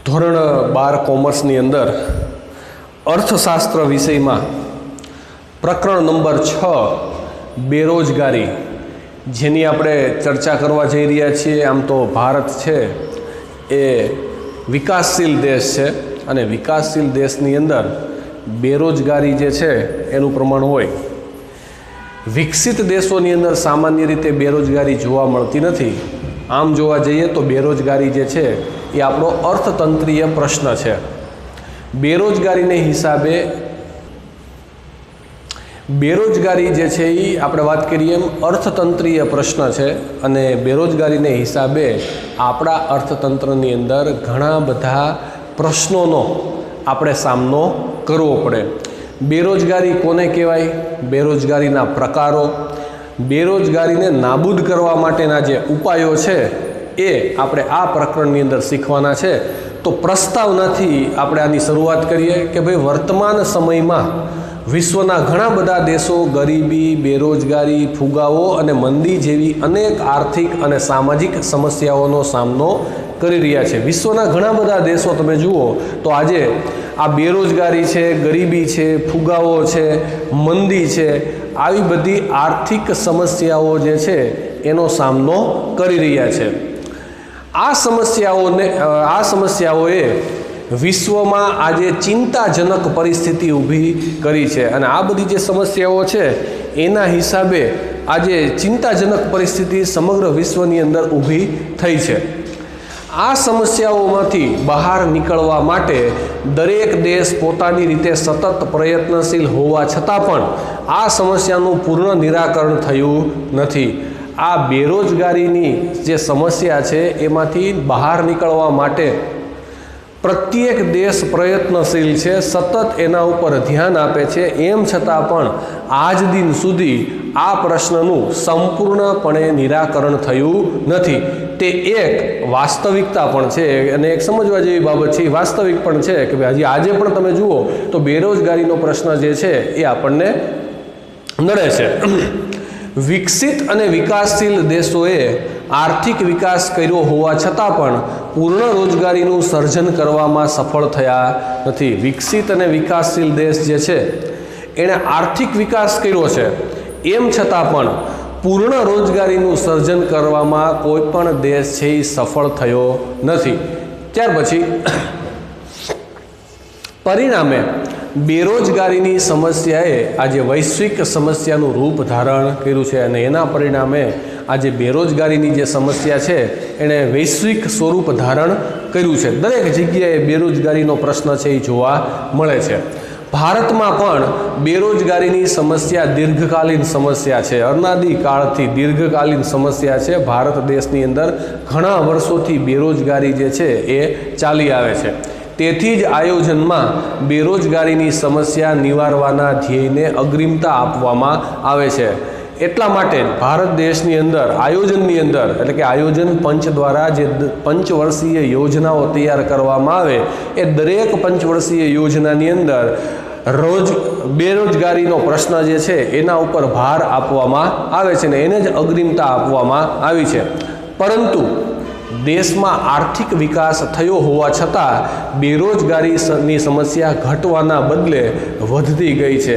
ધોરણ 12 કોમર્સની અંદર અર્થશાસ્ત્ર વિષયમાં પ્રકરણ નંબર 6 બેરોજગારી જેની આપણે ચર્ચા કરવા જઈ રહ્યા છીએ. આમ તો ભારત છે એ વિકાસશીલ દેશ છે અને વિકાસશીલ દેશની અંદર બેરોજગારી જે છે એનું પ્રમાણ હોય. વિકસિત દેશોની અંદર સામાન્ય રીતે બેરોજગારી જોવા મળતી નથી. આમ જોવા જઈએ તો બેરોજગારી જે છે એ આપણો અર્થતંત્રીય પ્રશ્ન છે. બેરોજગારીને હિસાબે બેરોજગારી જે છે એ આપણે વાત કરીએ એમ અર્થતંત્રીય પ્રશ્ન છે અને બેરોજગારીને હિસાબે આપણા અર્થતંત્રની અંદર ઘણા બધા પ્રશ્નોનો આપણે સામનો કરવો પડે. બેરોજગારી કોને કહેવાય, બેરોજગારીના પ્રકારો, બેરોજગારીને નાબૂદ કરવા માટેના જે ઉપાયો છે એ આપણે આ પ્રકરણની અંદર શીખવાના છે. તો પ્રસ્તાવનાથી આપણે આની શરૂઆત કરીએ કે ભાઈ વર્તમાન સમયમાં વિશ્વના ઘણા બધા દેશો ગરીબી, બેરોજગારી, ફુગાવો અને મંદી જેવી અનેક આર્થિક અને સામાજિક સમસ્યાઓનો સામનો કરી રહ્યા છે. વિશ્વના ઘણા બધા દેશો તમે જુઓ તો આજે આ બેરોજગારી છે, ગરીબી છે, ફુગાવો છે, મંદી છે, આવી બધી આર્થિક સમસ્યાઓ જે છે એનો સામનો કરી રહ્યા છે. આ સમસ્યાઓએ વિશ્વમાં આજે ચિંતાજનક પરિસ્થિતિ ઊભી કરી છે અને આ બધી જે સમસ્યાઓ છે એના હિસાબે આજે ચિંતાજનક પરિસ્થિતિ સમગ્ર વિશ્વની અંદર ઊભી થઈ છે. આ સમસ્યાઓમાંથી બહાર નીકળવા માટે દરેક દેશ પોતાની રીતે સતત પ્રયત્નશીલ હોવા છતાં પણ આ સમસ્યાનું પૂર્ણ નિરાકરણ થયું નથી. આ બેરોજગારીની જે સમસ્યા છે એમાંથી બહાર નીકળવા માટે પ્રત્યેક દેશ પ્રયત્નશીલ છે, સતત એના ઉપર ધ્યાન આપે છે. એમ છતાં પણ આજ દિન સુધી આ પ્રશ્નનું સંપૂર્ણપણે નિરાકરણ થયું નથી. તે એક વાસ્તવિકતા પણ છે અને એક સમજવા જેવી બાબત છે. વાસ્તવિક પણ છે કે ભાઈ હજી આજે પણ તમે જુઓ તો બેરોજગારીનો પ્રશ્ન જે છે એ આપણને નડે છે. વિકસિત અને વિકાસશીલ દેશોએ આર્થિક વિકાસ કર્યો હોવા છતાં પણ પૂર્ણ રોજગારીનું સર્જન કરવામાં સફળ થયા નથી. વિકસિત અને વિકાસશીલ દેશ જે છે એણે આર્થિક વિકાસ કર્યો છે, એમ છતાં પણ પૂર્ણ રોજગારીનું સર્જન કરવામાં કોઈ પણ દેશ છે એ સફળ થયો નથી. ત્યાર પછી પરિણામે બેરોજગારીની સમસ્યાએ આજે વૈશ્વિક સમસ્યાનું રૂપ ધારણ કર્યું છે અને એના પરિણામે આજે બેરોજગારીની જે સમસ્યા છે એણે વૈશ્વિક સ્વરૂપ ધારણ કર્યું છે. દરેક જગ્યાએ બેરોજગારીનો પ્રશ્ન છે એ જોવા મળે છે. ભારતમાં પણ બેરોજગારીની સમસ્યા દીર્ઘકાલીન સમસ્યા છે. અનાદિ કાળથી દીર્ઘકાલીન સમસ્યા છે. ભારત દેશની અંદર ઘણા વર્ષોથી બેરોજગારી જે છે એ ચાલી આવે છે. તેથી જ આયોજનમાં બેરોજગારીની સમસ્યા નિવારવાના ધ્યેયને અગ્રિમતા આપવામાં આવે છે. એટલા માટે ભારત દેશની અંદર આયોજનની અંદર એટલે કે આયોજન પંચ દ્વારા જે પંચવર્ષીય યોજનાઓ તૈયાર કરવામાં આવે એ દરેક પંચવર્ષીય યોજનાની અંદર બેરોજગારીનો પ્રશ્ન જે છે એના ઉપર ભાર આપવામાં આવે છે ને એને જ અગ્રિમતા આપવામાં આવી છે. પરંતુ દેશમાં આર્થિક વિકાસ થયો હોવા છતાં બેરોજગારીની સમસ્યા ઘટવાના બદલે વધતી ગઈ છે.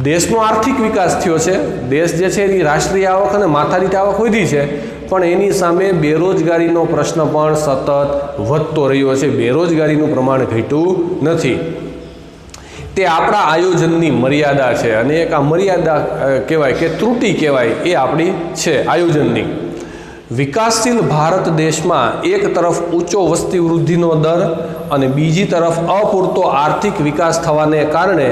દેશનો આર્થિક વિકાસ થયો છે, દેશ જે છે એની રાષ્ટ્રીય આવક અને માથાદીઠ આવક વધી છે, પણ એની સામે બેરોજગારીનો પ્રશ્ન પણ સતત વધતો રહ્યો છે. બેરોજગારીનું પ્રમાણ ઘટ્યું નથી. તે આપણા આયોજનની મર્યાદા છે અને એક આ મર્યાદા કહેવાય કે ત્રુટિ કહેવાય એ આપણી છે આયોજનની. વિકાસશીલ ભારત દેશમાં એક તરફ ઊંચો વસ્તી વૃદ્ધિનો દર અને બીજી તરફ અપૂરતો આર્થિક વિકાસ થવાને કારણે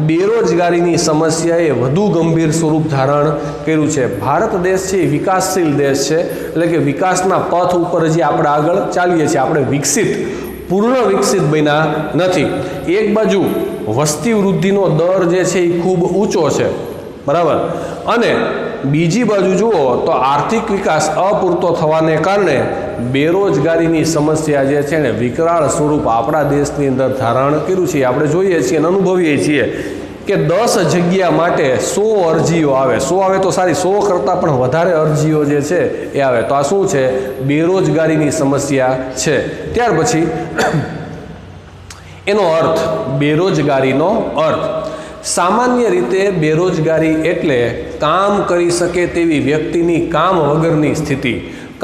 બેરોજગારીની સમસ્યાએ વધુ ગંભીર સ્વરૂપ ધારણ કર્યું છે. ભારત દેશ છે એ વિકાસશીલ દેશ છે એટલે કે વિકાસના પથ ઉપર જે આપણે આગળ ચાલીએ છીએ. આપણે પૂર્ણ વિકસિત બન્યા નથી. એક બાજુ વસ્તી વૃદ્ધિનો દર જે છે એ ખૂબ ઊંચો છે, બરાબર, અને બીજી બાજુ જુઓ તો આર્થિક વિકાસ અપૂરતો થવાને કારણે બેરોજગારીની સમસ્યા જે છે ને વિકરાળ સ્વરૂપ આપણા દેશની અંદર ધારણ કર્યું છે. આપણે જોઈએ છીએ અને અનુભવીએ છીએ કે 10 જગ્યા માટે 100 અરજીઓ આવે, 100 આવે તો સારી, 100 કરતાં પણ વધારે અરજીઓ જે છે એ આવે, તો આ શું છે? બેરોજગારીની સમસ્યા છે. ત્યાર પછી એનો અર્થ, બેરોજગારીનો અર્થ, સામાન્ય રીતે બેરોજગારી એટલે કામ કરી શકે તેવી વ્યક્તિની કામ વગરની સ્થિતિ.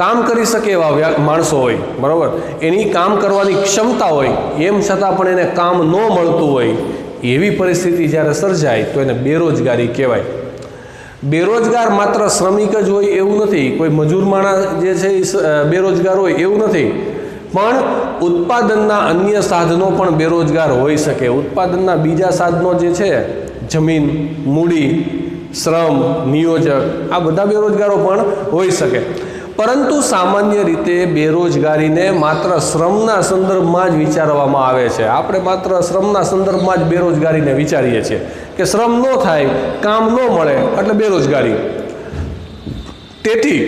કામ કરી શકે એવા માણસો હોય, બરાબર, એની કામ કરવાની ક્ષમતા હોય, એમ છતાં પણ એને કામ ન મળતું હોય, એવી પરિસ્થિતિ જ્યારે સર્જાય તો એને બેરોજગારી કહેવાય. બેરોજગાર માત્ર શ્રમિક જ હોય એવું નથી, કોઈ મજૂર માણસ જે છે એ બેરોજગાર હોય એવું નથી, પણ ઉત્પાદનના અન્ય સાધનો પણ બેરોજગાર હોઈ શકે. ઉત્પાદનના બીજા સાધનો જે છે, જમીન, મૂડી, શ્રમ, નિયોજક, આ બધા બેરોજગારો પણ હોઈ શકે. પરંતુ સામાન્ય રીતે બેરોજગારીને માત્ર શ્રમના સંદર્ભમાં જ વિચારવામાં આવે છે. આપણે માત્ર શ્રમના સંદર્ભમાં જ બેરોજગારીને વિચારીએ છીએ કે શ્રમ ન થાય, કામ ન મળે એટલે બેરોજગારી. તેથી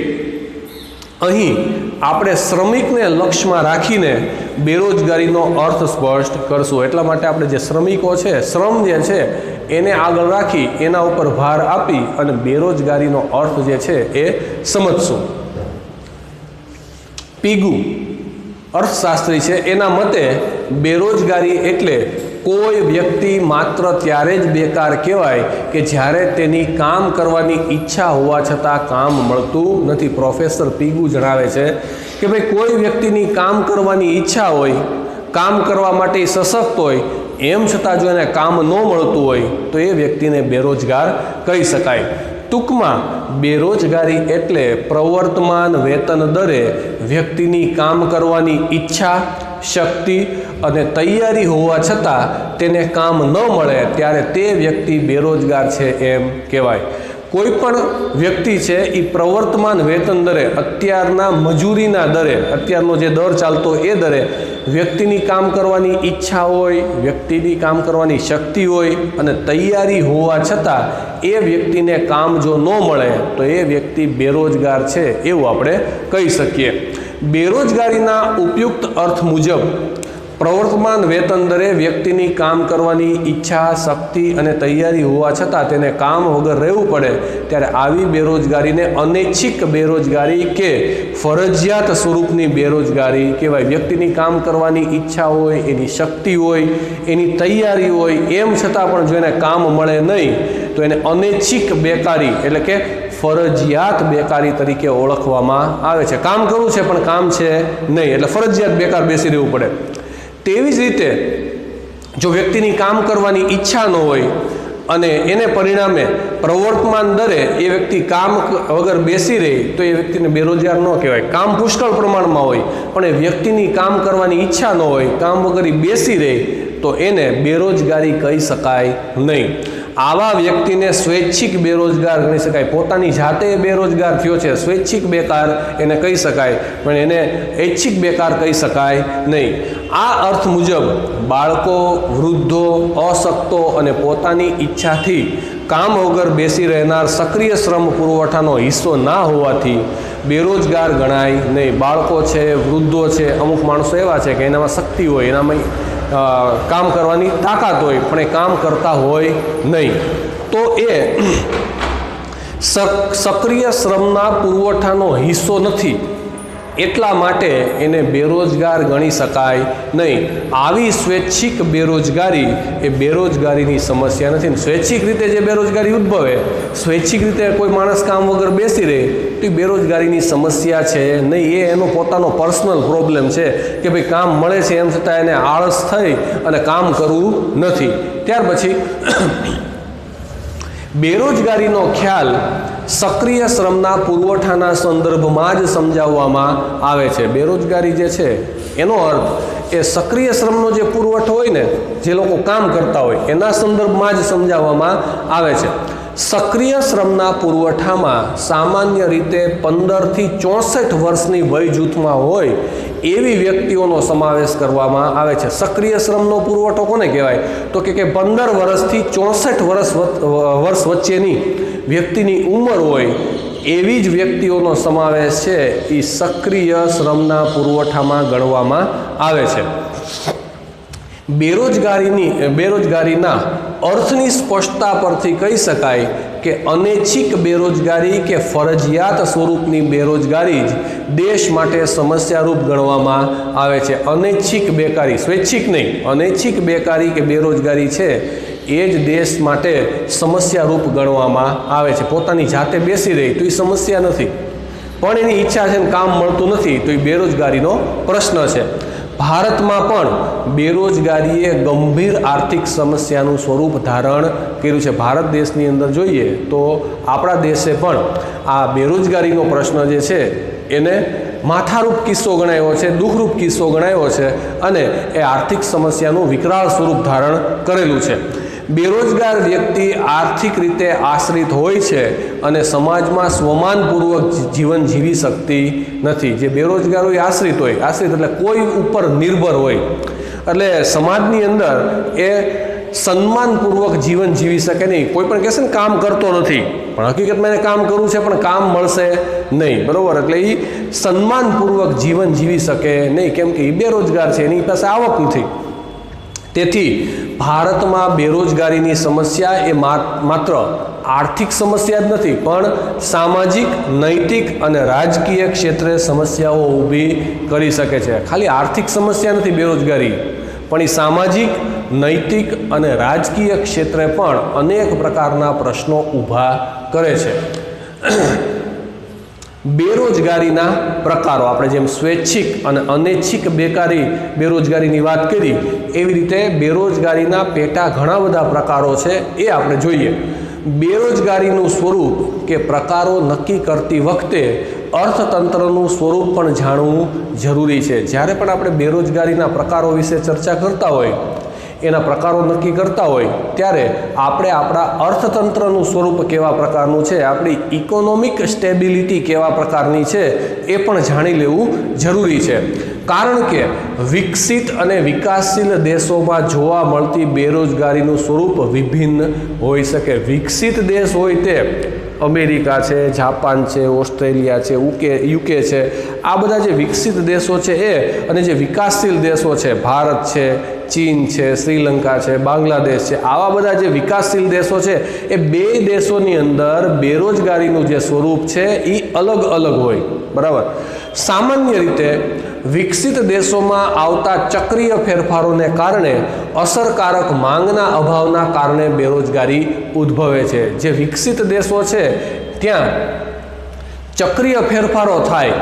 અહીં આપણે શ્રમિકને લક્ષ્યમાં રાખીને બેરોજગારીનો અર્થ સ્પષ્ટ કરશું. એટલા માટે આપણે જે શ્રમિકો છે, શ્રમ જે છે એને આગળ રાખી એના ઉપર ભાર આપી અને બેરોજગારીનો અર્થ જે છે એ સમજશું. પીગુ અર્થશાસ્ત્રી છે, એના મતે બેરોજગારી એટલે કોઈ વ્યક્તિ માત્ર ત્યારે જ બેકાર કહેવાય કે જ્યારે તેની કામ કરવાની ઈચ્છા હોવા છતાં કામ મળતું નથી. પ્રોફેસર પીગુ જણાવે છે કે ભાઈ કોઈ વ્યક્તિની કામ કરવાની ઈચ્છા હોય, કામ કરવા માટે સશક્ત હોય, એમ છતાં જો એને કામ ન મળતું હોય તો એ વ્યક્તિને બેરોજગાર કહી શકાય. ટૂંકમાં બેરોજગારી એટલે પ્રવર્તમાન વેતન દરે વ્યક્તિની કામ કરવાની ઈચ્છા, શક્તિ અને તૈયારી હોવા છતાં તેને કામ ન મળે ત્યારે તે વ્યક્તિ બેરોજગાર છે એમ કહેવાય. કોઈ પણ વ્યક્તિ છે એ પ્રવર્તમાન વેતન દરે, અત્યારના મજૂરીના દરે, અત્યારનો જે દર ચાલતો એ દરે વ્યક્તિની કામ કરવાની ઈચ્છા હોય, વ્યક્તિની કામ કરવાની શક્તિ હોય અને તૈયારી હોવા છતાં એ વ્યક્તિને કામ જો ન મળે તો એ વ્યક્તિ બેરોજગાર છે એવું આપણે કહી શકીએ. બેરોજગારીના ઉપયુક્ત અર્થ મુજબ પ્રવર્તમાન વેતન દરે વ્યક્તિની કામ કરવાની ઈચ્છા, શક્તિ અને તૈયારી હોવા છતાં તેને કામ વગર રહેવું પડે ત્યારે આવી બેરોજગારીને અનૈચ્છિક બેરોજગારી કે ફરજિયાત સ્વરૂપની બેરોજગારી કહેવાય. વ્યક્તિની કામ કરવાની ઈચ્છા હોય, એની શક્તિ હોય, એની તૈયારી હોય, એમ છતાં પણ જો એને કામ મળે નહીં તો એને અનૈચ્છિક બેકારી એટલે કે ફરજિયાત બેકારી તરીકે ઓળખવામાં આવે છે. કામ કરવું છે પણ કામ છે નહીં એટલે ફરજિયાત બેકાર બેસી રહેવું પડે. તેવી જ રીતે જો વ્યક્તિની કામ કરવાની ઈચ્છા ન હોય અને એને પરિણામે પ્રવર્તમાન દરે એ વ્યક્તિ કામ વગર બેસી રહે તો એ વ્યક્તિને બેરોજગાર ન કહેવાય. કામ પુષ્કળ પ્રમાણમાં હોય પણ એ વ્યક્તિની કામ કરવાની ઈચ્છા ન હોય, કામ વગર બેસી રહે તો એને બેરોજગારી કહી શકાય નહીં. આવા વ્યક્તિને સ્વૈચ્છિક બેરોજગાર ગણી શકાય. પોતાની જાતે બેરોજગાર થયો છે, સ્વૈચ્છિક બેકાર એને કહી શકાય પણ એને ઐચ્છિક બેકાર કહી શકાય નહીં. આ અર્થ મુજબ બાળકો, વૃદ્ધો, અશક્તો અને પોતાની ઈચ્છાથી કામ વગર બેસી રહેનાર સક્રિય શ્રમ પુરવઠાનો હિસ્સો ના હોવાથી બેરોજગાર ગણાય નહીં. બાળકો છે, વૃદ્ધો છે, અમુક માણસો એવા છે કે એનામાં શક્તિ હોય, એનામાં કામ કરવાની તાકાત હોય પણ એ કામ કરતા હોય નહીં તો એ સક્રિય શ્રમના પુરવઠાનો હિસ્સો નથી, એટલા માટે એને બેરોજગાર ગણી શકાય નહીં. આવી સ્વૈચ્છિક બેરોજગારી એ બેરોજગારીની સમસ્યા નથી. સ્વૈચ્છિક રીતે જે બેરોજગારી ઉદ્ભવે, સ્વૈચ્છિક રીતે કોઈ માણસ કામ વગર બેસી રહે તો બેરોજગારીની સમસ્યા છે નહીં. એ એનો પોતાનો પર્સનલ પ્રોબ્લેમ છે કે ભાઈ કામ મળે છે એમ છતાં એને આળસ થઈ અને કામ કરવું નથી. ત્યાર પછી બેરોજગારીનો ખ્યાલ સક્રિય શ્રમના પુરવઠાના સંદર્ભમાં જ સમજાવવામાં આવે છે. બેરોજગારી જે છે એનો અર્થ એ સક્રિય શ્રમનો જે પુરવઠો હોય ને, જે લોકો કામ કરતા હોય એના સંદર્ભમાં જ સમજાવવામાં આવે છે. સક્રિય શ્રમના પુરવઠામાં સામાન્ય રીતે 15 થી 64 વર્ષની વય જૂથમાં હોય એવી વ્યક્તિઓનો સમાવેશ કરવામાં આવે છે. સક્રિય શ્રમનો પુરવઠો કોને કહેવાય તો કે 15 વર્ષથી 64 વર્ષ વચ્ચેની વ્યક્તિની ઉંમર હોય એવી જ વ્યક્તિઓનો સમાવેશ છે એ સક્રિય શ્રમના પુરવઠામાં ગણવામાં આવે છે. બેરોજગારીના અર્થની સ્પષ્ટતા પરથી કહી શકાય કે અનૈચ્છિક બેરોજગારી કે ફરજિયાત સ્વરૂપની બેરોજગારી જ દેશ માટે સમસ્યારૂપ ગણવામાં આવે છે. અનૈચ્છિક બેકારી, સ્વૈચ્છિક નહીં, અનૈચ્છિક બેકારી કે બેરોજગારી છે એ જ દેશ માટે સમસ્યારૂપ ગણવામાં આવે છે. પોતાની જાતે બેસી રહી તો એ સમસ્યા નથી, પણ એની ઈચ્છા છે ને કામ મળતું નથી તો એ બેરોજગારીનો પ્રશ્ન છે. ભારતમાં પણ બેરોજગારીએ ગંભીર આર્થિક સમસ્યાનું સ્વરૂપ ધારણ કર્યું છે. ભારત દેશની અંદર જોઈએ તો આપણા દેશે પણ આ બેરોજગારીનો પ્રશ્ન જે છે એને માથારૂપ કિસ્સો ગણાયો છે, દુઃખરૂપ કિસ્સો ગણાયો છે અને એ આર્થિક સમસ્યાનું વિકરાળ સ્વરૂપ ધારણ કરેલું છે. બેરોજગાર વ્યક્તિ આર્થિક રીતે આશ્રિત હોય છે અને સમાજમાં સ્વમાનપૂર્વક જીવન જીવી શકતી નથી. જે બેરોજગાર હોય આશ્રિત હોય, આશ્રિત એટલે કોઈ ઉપર નિર્ભર હોય, એટલે સમાજની અંદર એ સન્માનપૂર્વક જીવન જીવી શકે નહીં. કોઈ પણ કહેશે ને કામ કરતો નથી, પણ હકીકતમાં એને કામ કરવું છે પણ કામ મળશે નહીં, બરાબર? એટલે એ સન્માનપૂર્વક જીવન જીવી શકે નહીં, કેમ કે એ બેરોજગાર છે, એની પાસે આવક નથી. તેથી ભારતમાં બેરોજગારીની સમસ્યા એ માત્ર આર્થિક સમસ્યા જ નથી, પણ સામાજિક, નૈતિક અને રાજકીય ક્ષેત્રે સમસ્યાઓ ઊભી કરી શકે છે. ખાલી આર્થિક સમસ્યા નથી બેરોજગારી, પણ એ સામાજિક, નૈતિક અને રાજકીય ક્ષેત્રે પણ અનેક પ્રકારના પ્રશ્નો ઊભા કરે છે. બેરોજગારીના પ્રકારો, આપણે જેમ સ્વૈચ્છિક અને અનૈચ્છિક બેરોજગારીની વાત કરી, એવી રીતે બેરોજગારીના પેટા ઘણા બધા પ્રકારો છે, એ આપણે જોઈએ. બેરોજગારીનું સ્વરૂપ કે પ્રકારો નક્કી કરતી વખતે અર્થતંત્રનું સ્વરૂપ પણ જાણવું જરૂરી છે. જ્યારે પણ આપણે બેરોજગારીના પ્રકારો વિશે ચર્ચા કરતા હોય, એના પ્રકારો નક્કી કરતા હોય, ત્યારે આપણે આપણા અર્થતંત્રનું સ્વરૂપ કેવા પ્રકારનું છે, આપણી ઇકોનોમિક સ્ટેબિલિટી કેવા પ્રકારની છે એ પણ જાણી લેવું જરૂરી છે. કારણ કે વિકસિત અને વિકાસશીલ દેશોમાં જોવા મળતી બેરોજગારીનું સ્વરૂપ વિભિન્ન હોઈ શકે. વિકસિત દેશ હોય તે અમેરિકા છે, જાપાન છે, ઓસ્ટ્રેલિયા છે, યુકે છે, આ બધા જે વિકસિત દેશો છે એ, અને જે વિકાસશીલ દેશો છે, ભારત છે, ચીન છે, શ્રીલંકા છે, બાંગ્લાદેશ છે, આવા બધા જે વિકાસશીલ દેશો છે એ બે દેશોની અંદર બેરોજગારીનું જે સ્વરૂપ છે એ અલગ અલગ હોય, બરાબર? સામાન્ય રીતે વિકસિત દેશોમાં આવતા ચક્રીય ફેરફારોને કારણે અસરકારક માંગના અભાવના કારણે બેરોજગારી ઉદ્ભવે છે. જે વિકસિત દેશો છે ત્યાં ચક્રીય ફેરફારો થાય,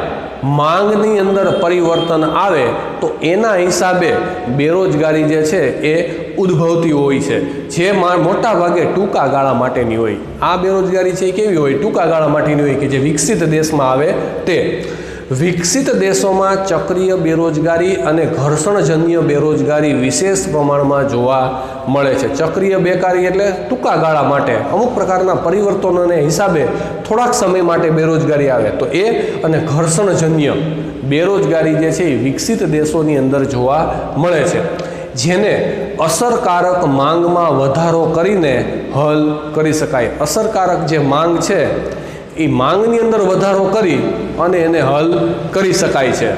માંગની અંદર પરિવર્તન આવે તો એના હિસાબે બેરોજગારી જે છે એ ઉદ્ભવતી હોય છે, જે મોટા ભાગે ટૂંકા ગાળા માટેની હોય. આ બેરોજગારી છે એ કેવી હોય? ટૂંકા ગાળા માટેની હોય, કે જે વિકસિત દેશમાં આવે તે. વિકસિત દેશોમાં ચક્રીય બેરોજગારી અને ઘર્ષણજન્ય બેરોજગારી વિશેષ પ્રમાણમાં જોવા મળે છે. ચક્રીય બેકારી એટલે ટૂંકા ગાળા માટે અમુક પ્રકારના પરિવર્તનોને હિસાબે થોડાક સમય માટે બેરોજગારી આવે તો એ, અને ઘર્ષણજન્ય બેરોજગારી જે છે એ વિકસિત દેશોની અંદર જોવા મળે છે, જેને અસરકારક માંગમાં વધારો કરીને હલ કરી શકાય. અસરકારક જે માંગ છે એ માંગની અંદર વધારો કરી અને એને હલ કરી શકાય છે.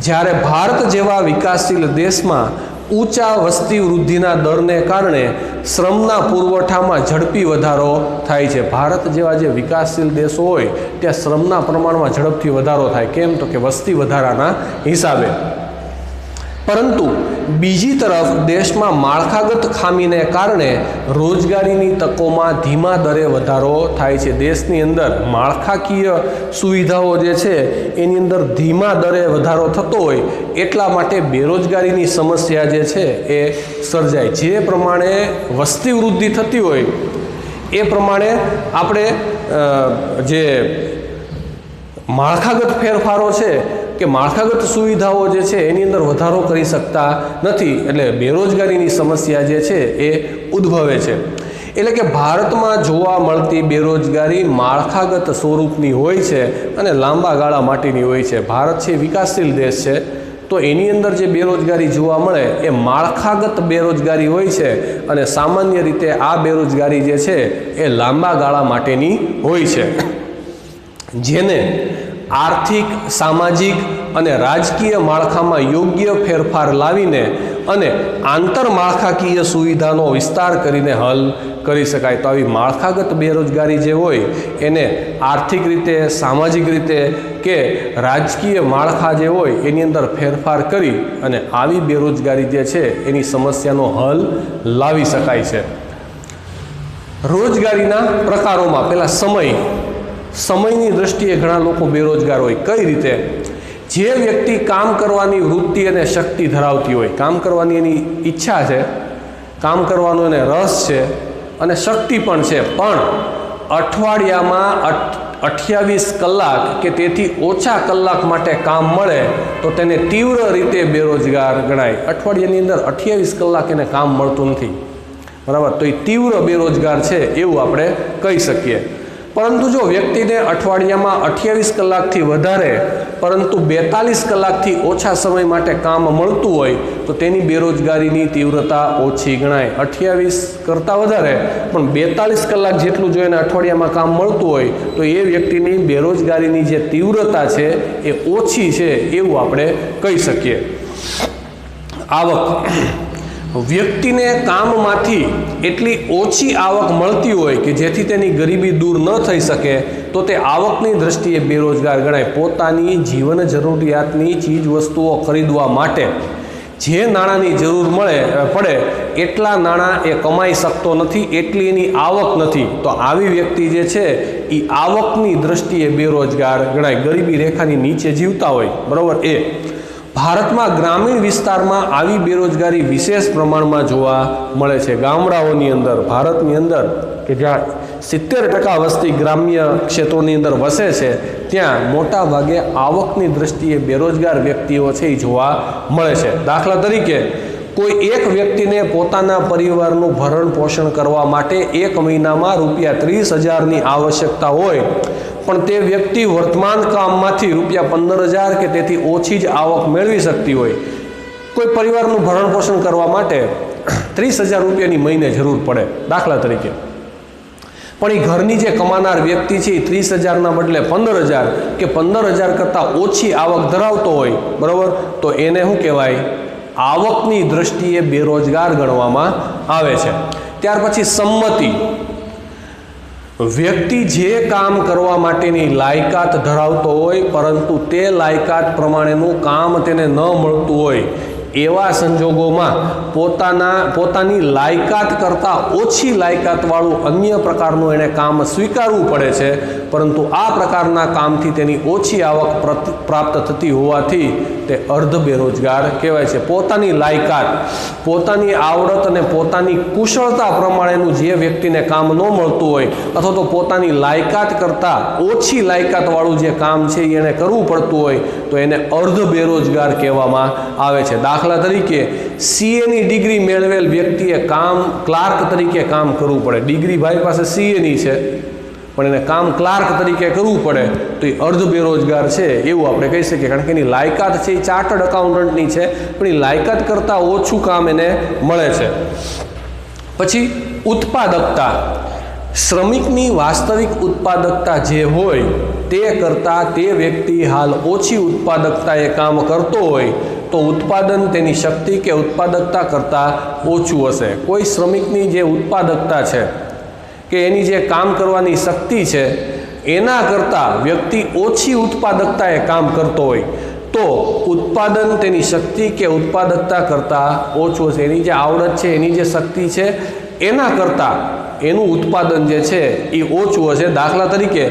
જ્યારે ભારત જેવા વિકાસશીલ દેશમાં ઊંચા વસ્તી વૃદ્ધિના દરને કારણે શ્રમના પુરવઠામાં ઝડપી વધારો થાય છે. ભારત જેવા જે વિકાસશીલ દેશો હોય ત્યાં શ્રમના પ્રમાણમાં ઝડપથી વધારો થાય. કેમ? તો કે વસ્તી વધારાના હિસાબે. પરંતુ બીજી તરફ દેશમાં માળખાગત ખામીને કારણે રોજગારીની તકોમાં ધીમા દરે વધારો થાય છે. દેશની અંદર માળખાકીય સુવિધાઓ જે છે એની અંદર ધીમા દરે વધારો થતો હોય એટલા માટે બેરોજગારીની સમસ્યા જે છે એ સર્જાય. જે પ્રમાણે વસ્તી વૃદ્ધિ થતી હોય એ પ્રમાણે આપણે જે માળખાગત ફેરફારો છે કે માળખાગત સુવિધાઓ જે છે એની અંદર વધારો કરી શકતા નથી, એટલે બેરોજગારીની સમસ્યા જે છે એ ઉદ્ભવે છે. એટલે કે ભારતમાં જોવા મળતી બેરોજગારી માળખાગત સ્વરૂપની હોય છે અને લાંબા ગાળા માટેની હોય છે. ભારત છે વિકાસશીલ દેશ છે, તો એની અંદર જે બેરોજગારી જોવા મળે એ માળખાગત બેરોજગારી હોય છે, અને સામાન્ય રીતે આ બેરોજગારી જે છે એ લાંબા ગાળા માટેની હોય છે, જેને આર્થિક, સામાજિક અને રાજકીય માળખામાં યોગ્ય ફેરફાર લાવીને અને આંતરમાળખાકીય સુવિધાનો વિસ્તાર કરીને હલ કરી શકાય. તો આવી માળખાગત બેરોજગારી જે હોય એને આર્થિક રીતે, સામાજિક રીતે કે રાજકીય માળખા જે હોય એની અંદર ફેરફાર કરી અને આવી બેરોજગારી જે છે એની સમસ્યાનો હલ લાવી શકાય છે. રોજગારીના પ્રકારોમાં પહેલાં સમયની દ્રષ્ટિએ ઘણા લોકો બેરોજગાર હોય. કઈ રીતે? જે વ્યક્તિ કામ કરવાની વૃત્તિ અને શક્તિ ધરાવતી હોય, કામ કરવાની એની ઈચ્છા છે, કામ કરવાનો એને રસ છે અને શક્તિ પણ છે, પણ અઠવાડિયામાં 28 કલાક કે તેથી ઓછા કલાક માટે કામ મળે તો તેને તીવ્ર રીતે બેરોજગાર ગણાય. અઠવાડિયાની અંદર 28 કલાક એને કામ મળતું નથી, બરાબર, તો એ તીવ્ર બેરોજગાર છે એવું આપણે કહી શકીએ. પરંતુ જો વ્યક્તિને અઠવાડિયામાં 28 કલાકથી વધારે પરંતુ 42 કલાકથી ઓછા સમય માટે કામ મળતું હોય તો તેની બેરોજગારીની તીવ્રતા ઓછી ગણાય. 28 કરતાં વધારે પણ 42 કલાક જેટલું જો એને અઠવાડિયામાં કામ મળતું હોય તો એ વ્યક્તિની બેરોજગારીની જે તીવ્રતા છે એ ઓછી છે એવું આપણે કહી શકીએ. આવક, વ્યક્તિને કામમાંથી એટલી ઓછી આવક મળતી હોય કે જેથી તેની ગરીબી દૂર ન થઈ શકે તો તે આવકની દ્રષ્ટિએ બેરોજગાર ગણાય. પોતાની જીવન જરૂરિયાતની ચીજ વસ્તુઓ ખરીદવા માટે જે નાણાંની જરૂર પડે એટલા નાણાં એ કમાઈ શકતો નથી, એટલી એની આવક નથી, તો આવી વ્યક્તિ જે છે એ આવકની દ્રષ્ટિએ બેરોજગાર ગણાય. ગરીબી રેખાની નીચે જીવતા હોય, બરાબર. એ ભારતમાં ગ્રામીણ વિસ્તારમાં આવી બેરોજગારી વિશેષ પ્રમાણમાં જોવા મળે છે. ગામડાઓની અંદર, ભારતની અંદર કે જ્યાં 70% વસ્તી ગ્રામ્ય ક્ષેત્રોની અંદર વસે છે ત્યાં મોટા ભાગે આવકની દ્રષ્ટિએ બેરોજગાર વ્યક્તિઓ છે એ જોવા મળે છે. દાખલા તરીકે કોઈ એક વ્યક્તિને પોતાના પરિવારનું ભરણ પોષણ કરવા માટે એક મહિનામાં ₹30,000ની આવશ્યકતા હોય પણ તે વ્યક્તિ વર્તમાન કામમાંથી ₹15,000 કે તેથી ઓછી જ આવક મેળવી શકતી હોય. કોઈ પરિવારનું ભરણ પોષણ કરવા માટે ₹30,000ની મહિને જરૂર પડે દાખલા તરીકે, પણ એ ઘરની જે કમાનાર વ્યક્તિ છે એ 30,000ના બદલે 15,000 કે 15,000 કરતાં ઓછી આવક ધરાવતો હોય, બરાબર, તો એને શું કહેવાય? આવકની દ્રષ્ટિએ બેરોજગાર ગણવામાં આવે છે. ત્યાર પછી સંમતિ, વ્યક્તિ જે કામ કરવા માટેની લાયકાત ધરાવતો હોય પરંતુ તે લાયકાત પ્રમાણેનું કામ તેને ન મળતું હોય એવા સંજોગોમાં પોતાની લાયકાત કરતાં ઓછી લાયકાતવાળું અન્ય પ્રકારનું એને કામ સ્વીકારવું પડે છે, પરંતુ આ પ્રકારના કામથી તેની ઓછી આવક પ્રાપ્ત થતી હોવાથી તે અર્ધ બેરોજગાર કહેવાય છે. પોતાની લાયકાત, પોતાની આવડત અને પોતાની કુશળતા પ્રમાણેનું જે વ્યક્તિને કામ ન મળતું હોય અથવા તો પોતાની લાયકાત કરતાં ઓછી લાયકાતવાળું જે કામ છે એને કરવું પડતું હોય તો એને અર્ધ બેરોજગાર કહેવામાં આવે છે. દાખલા તરીકે CAની ડિગ્રી મેળવેલ વ્યક્તિએ ક્લાર્ક તરીકે કામ કરવું પડે. ડિગ્રી ભાઈ પાસે CAની છે પણ એને કામ ક્લાર્ક તરીકે કરવું પડે તો એ અર્ધ બેરોજગાર છે એવું આપણે કહી શકીએ, કારણ કે એની લાયકાત છે એ ચાર્ટર્ડ એકાઉન્ટન્ટની છે પણ એ લાયકાત કરતાં ઓછું કામ એને મળે છે. પછી ઉત્પાદકતા, શ્રમિકની વાસ્તવિક ઉત્પાદકતા જે હોય તે કરતાં તે વ્યક્તિ હાલ ઓછી ઉત્પાદકતાએ કામ કરતો હોય તો ઉત્પાદન તેની શક્તિ કે ઉત્પાદકતા કરતાં ઓછું હશે. કોઈ શ્રમિકની જે ઉત્પાદકતા છે કે એની જે કામ કરવાની શક્તિ છે એના કરતાં વ્યક્તિ ઓછી ઉત્પાદકતાએ કામ કરતો હોય તો ઉત્પાદન તેની શક્તિ કે ઉત્પાદકતા કરતાં ઓછું હશે. એની જે આવડત છે, એની જે શક્તિ છે એના કરતાં એનું ઉત્પાદન જે છે એ ઓછું હશે. દાખલા તરીકે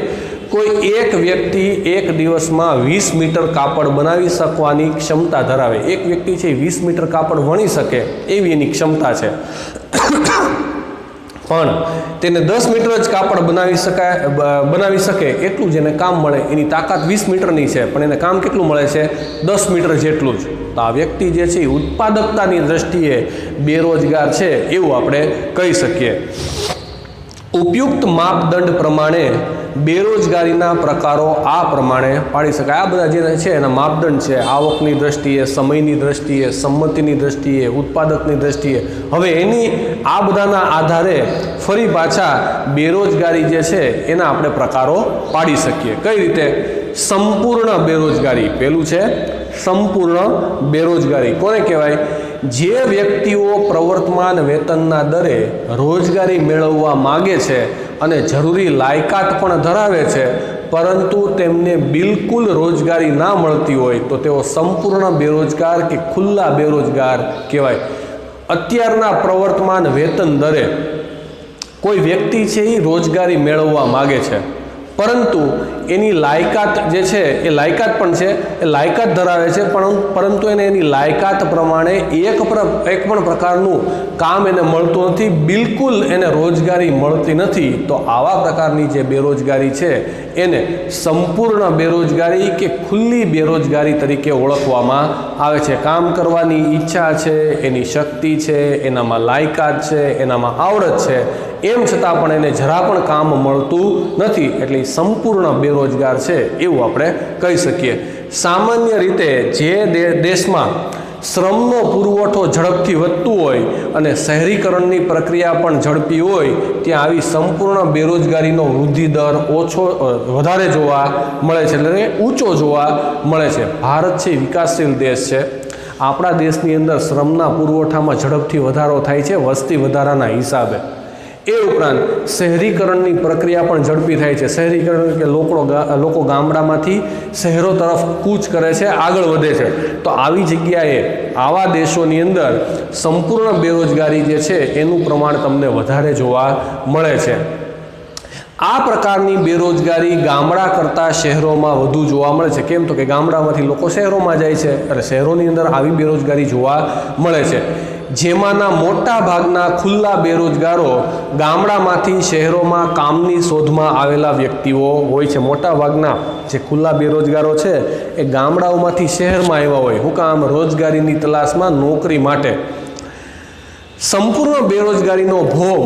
કોઈ એક વ્યક્તિ એક દિવસમાં 20 મીટર કાપડ બનાવી શકવાની ક્ષમતા ધરાવે. એક વ્યક્તિ છે 20 મીટર કાપડ વણી શકે એવી એની ક્ષમતા છે, પણ તેને 10 મીટર જ કાપડ બનાવી શકે એટલું જ એને કામ મળે. એની તાકાત 20 મીટરની છે પણ એને કામ કેટલું મળે છે? 10 મીટર જેટલું જ. તો આ વ્યક્તિ જે છે એ ઉત્પાદકતાની દ્રષ્ટિએ બેરોજગાર છે એવું આપણે કહી શકીએ. ઉપયુક્ત માપદંડ પ્રમાણે બેરોજગારીના પ્રકારો આ પ્રમાણે પાડી શકાય. આ બધા જે છે એના માપદંડ છે, આવકની દ્રષ્ટિએ, સમયની દ્રષ્ટિએ, સંમતિની દ્રષ્ટિએ, ઉત્પાદકની દ્રષ્ટિએ. હવે એની આ બધાના આધારે ફરી પાછા બેરોજગારી જે છે એના આપણે પ્રકારો પાડી શકીએ. કઈ રીતે? સંપૂર્ણ બેરોજગારી પહેલું છે, સંપૂર્ણ બેરોજગારી. કોને કહેવાય? જે વ્યક્તિઓ પ્રવર્તમાન વેતનના દરે રોજગારી મેળવવા માગે છે અને જરૂરી લાયકાત પણ ધરાવે છે, પરંતુ તેમને બિલકુલ રોજગારી ના મળતી હોય તો તેઓ સંપૂર્ણ બેરોજગાર કે ખુલ્લા બેરોજગાર કહેવાય. અત્યારના પ્રવર્તમાન વેતન દરે કોઈ વ્યક્તિ છે એ રોજગારી મેળવવા માગે છે, પરંતુ એની લાયકાત જે છે એ લાયકાત પણ છે, એ લાયકાત ધરાવે છે, પરંતુ એને એની લાયકાત પ્રમાણે એક પણ પ્રકારનું કામ એને મળતું નથી, બિલકુલ એને રોજગારી મળતી નથી. તો આવા પ્રકારની જે બેરોજગારી છે એને સંપૂર્ણ બેરોજગારી કે ખુલ્લી બેરોજગારી તરીકે ઓળખવામાં આવે છે. કામ કરવાની ઈચ્છા છે, એની શક્તિ છે, એનામાં લાયકાત છે, એનામાં આવડત છે, એમ છતાં પણ એને જરા પણ કામ મળતું નથી, એટલે સંપૂર્ણ બેરોજગાર છે એવું આપણે કહી શકીએ. સામાન્ય રીતે જે દેશમાં શ્રમનો પુરવઠો ઝડપથી વધતું હોય અને શહેરીકરણની પ્રક્રિયા પણ ઝડપી હોય ત્યાં આવી સંપૂર્ણ બેરોજગારીનો વૃદ્ધિ દર વધારે જોવા મળે છે, એટલે ઊંચો જોવા મળે છે. ભારત છે વિકાસશીલ દેશ છે. આપણા દેશની અંદર શ્રમના પુરવઠામાં ઝડપથી વધારો થાય છે વસ્તી વધારાના હિસાબે. એ ઉપરાંત શહેરીકરણની પ્રક્રિયા પણ ઝડપી થાય છે. શહેરીકરણ કે લોકો ગામડામાંથી શહેરો તરફ કૂચ કરે છે, આગળ વધે છે. તો આવી જગ્યાએ આવા દેશોની અંદર સંપૂર્ણ બેરોજગારી જે છે એનું પ્રમાણ તમને વધારે જોવા મળે છે. આ પ્રકારની બેરોજગારી ગામડા કરતાં શહેરોમાં વધુ જોવા મળે છે. કેમ? તો કે ગામડામાંથી લોકો શહેરોમાં જાય છે અને શહેરોની અંદર આવી બેરોજગારી જોવા મળે છે. જેમાંના મોટા ભાગના ખુલ્લા બેરોજગારો ગામડામાંથી શહેરોમાં કામની શોધમાં આવેલા વ્યક્તિઓ હોય છે. મોટા ભાગના જે ખુલ્લા બેરોજગારો છે એ ગામડાઓમાંથી શહેરમાં આવ્યા હોય. શું કામ? રોજગારીની તલાશમાં, નોકરી માટે. સંપૂર્ણ બેરોજગારીનો ભોગ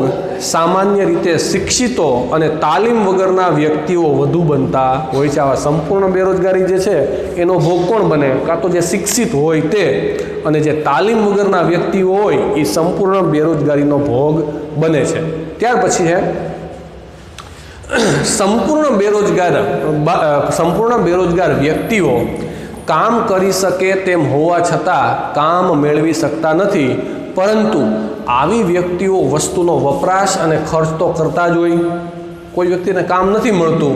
સામાન્ય રીતે શિક્ષિતો અને તાલીમ વગરના વ્યક્તિઓ વધુ બનતા હોય છે. આવા સંપૂર્ણ બેરોજગારી જે છે એનો ભોગ કોણ બને? કાં તો જે શિક્ષિત હોય તે, અને જે તાલીમ વગરના વ્યક્તિઓ હોય એ સંપૂર્ણ બેરોજગારીનો ભોગ બને છે. ત્યાર પછી છે સંપૂર્ણ બેરોજગાર વ્યક્તિઓ કામ કરી શકે તેમ હોવા છતાં કામ મેળવી શકતા નથી, પરંતુ આવી વ્યક્તિઓ વસ્તુનો વપરાશ અને ખર્ચ તો કરતા જ હોય. કોઈ વ્યક્તિને કામ નથી મળતું,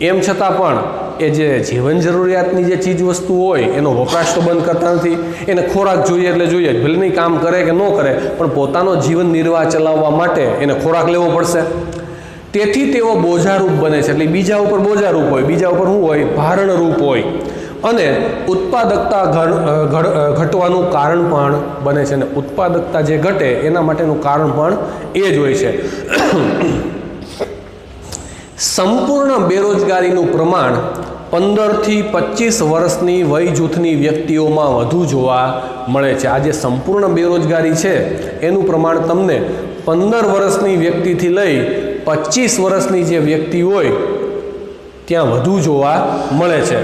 એમ છતાં પણ એ જે જીવન જરૂરિયાતની જે ચીજ વસ્તુ હોય એનો વપરાશ તો બંધ કરતા નથી. એને ખોરાક જોઈએ એટલે જોઈએ જ, ભલે નહીં કામ કરે કે ન કરે, પણ પોતાનો જીવન નિર્વાહ ચલાવવા માટે એને ખોરાક લેવો પડશે. તેથી તેઓ બોજારૂપ બને છે. એટલે બીજા ઉપર બોજારૂપ હોય, બીજા ઉપર શું હોય? ભારણરૂપ હોય, અને ઉત્પાદકતા ઘટવાનું કારણ પણ બને છે. અને ઉત્પાદકતા જે ઘટે એના માટેનું કારણ પણ એ જ હોય છે. સંપૂર્ણ બેરોજગારીનું પ્રમાણ 15 થી 25 વર્ષની વય જૂથની વ્યક્તિઓમાં વધુ જોવા મળે છે. આ જે સંપૂર્ણ બેરોજગારી છે એનું પ્રમાણ તમને 15 વર્ષની વ્યક્તિથી લઈ 25 વર્ષની જે વ્યક્તિ હોય ત્યાં વધુ જોવા મળે છે.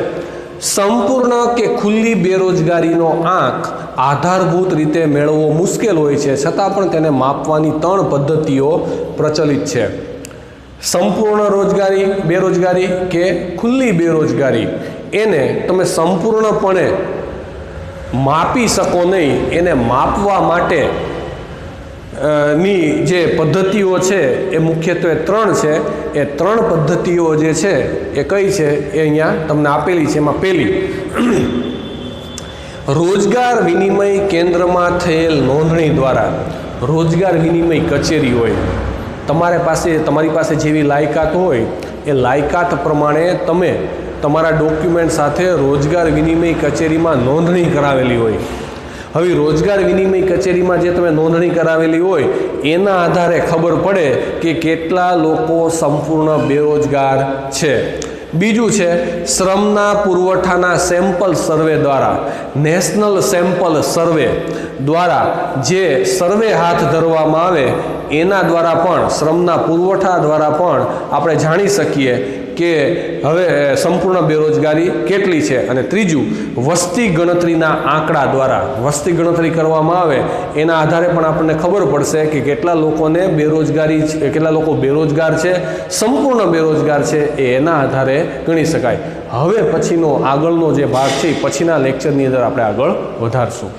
સંપૂર્ણ કે ખુલ્લી બેરોજગારીનો આંક આધારભૂત રીતે મેળવવો મુશ્કેલ હોય છે, છતાં પણ તેને માપવાની 3 પદ્ધતિઓ પ્રચલિત છે. સંપૂર્ણ બેરોજગારી કે ખુલ્લી બેરોજગારી, એને તમે સંપૂર્ણપણે માપી શકો નહીં. એને માપવા માટે ની જે પદ્ધતિઓ છે એ મુખ્યત્વે 3 છે. એ 3 પદ્ધતિઓ જે છે એ કઈ છે એ અહીંયા તમને આપેલી છે. એમાં પહેલી, રોજગાર વિનિમય કેન્દ્રમાં થયેલ નોંધણી દ્વારા. રોજગાર વિનિમય કચેરી હોય, તમારી પાસે જેવી લાયકાત હોય એ લાયકાત પ્રમાણે તમે તમારા ડોક્યુમેન્ટ સાથે રોજગાર વિનિમય કચેરીમાં નોંધણી કરાવેલી હોય. હવે રોજગાર વિનિમય કચેરીમાં જે તમે નોંધણી કરાવેલી હોય એના આધારે ખબર પડે કે કેટલા લોકો સંપૂર્ણ બેરોજગાર છે. બીજું છે શ્રમના પુરવઠાના સેમ્પલ સર્વે દ્વારા, નેશનલ સેમ્પલ સર્વે દ્વારા જે સર્વે હાથ ધરવામાં આવે એના દ્વારા પણ, શ્રમના પુરવઠા દ્વારા પણ આપણે જાણી શકીએ કે હવે સંપૂર્ણ બેરોજગારી કેટલી છે, અને ત્રીજું વસ્તી ગણતરીના આંકડા દ્વારા વસ્તી ગણતરી કરવામાં આવે એના આધારે પણ આપણને ખબર પડશે કે કેટલા લોકોને બેરોજગારી છે, કેટલા લોકો બેરોજગાર છે, સંપૂર્ણ બેરોજગાર છે, એના આધારે ગણી શકાય. હવે પછીનો આગળનો જે ભાગ છે એ પછીના લેક્ચરની અંદર આપણે આગળ વધારશું.